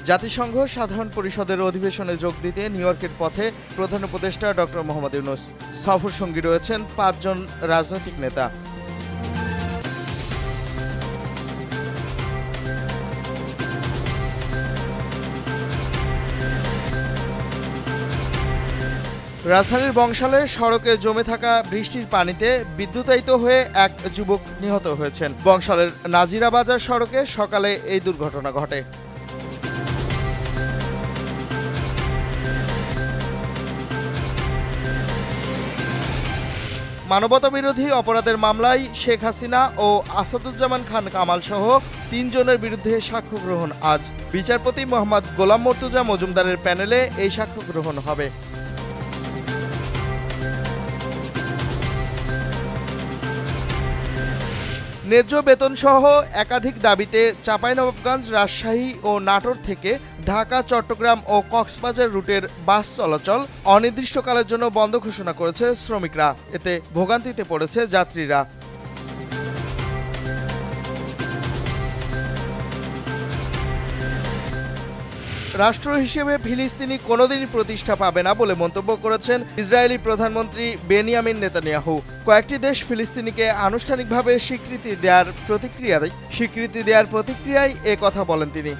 জাতিসংঘ সাধারণ পরিষদের অধিবেশনে যোগ দিতে নিউ ইয়র্কের পথে প্রধান উপদেষ্টা ডক্টর মোহাম্মদ ইউনূস। সফর সঙ্গী রয়েছেন ৫ জন রাজনৈতিক নেতা। রাজধানীর বংশালে সড়কে জমে থাকা বৃষ্টির পানিতে বিদ্যুতায়িত হয়ে এক যুবক নিহত হয়েছেন। বংশালের নাজিরা বাজার সড়কে সকালে এই দুর্ঘটনা ঘটে। মানবতাবিরোধী অপরাধের মামলায় শেখ হাসিনা ও আসাদুজ্জামান খান কামাল সহ ৩ জনের বিরুদ্ধে সাক্ষ্য গ্রহণ আজ। বিচারপতি মোহাম্মদ গোলাম মর্তুজা মজুমদারের প্যানেলে এই সাক্ষ্য গ্রহণ হবে। ন্যায্য বেতনসহ একাধিক দাবিতে চাঁপাইনবাবগঞ্জ, রাজশাহী ও নাটোর থেকে ঢাকা, চট্টগ্রাম ও কক্সবাজার রুটের বাস চলাচল অনির্দিষ্টকালের জন্য বন্ধ ঘোষণা করেছে শ্রমিকরা। এতে ভোগান্তিতে পড়েছে যাত্রীরা। রাষ্ট্র হিসেবে ফিলিস্তিনি কোনোদিনই প্রতিষ্ঠা পাবে না বলে মন্তব্য করেছেন ইসরায়েলি প্রধানমন্ত্রী বেনিয়ামিন নেতানিয়াহু। কয়েকটি দেশ ফিলিস্তিনিকে আনুষ্ঠানিকভাবে স্বীকৃতি দেওয়ার প্রতিক্রিয়ায় এ কথা বলেন তিনি।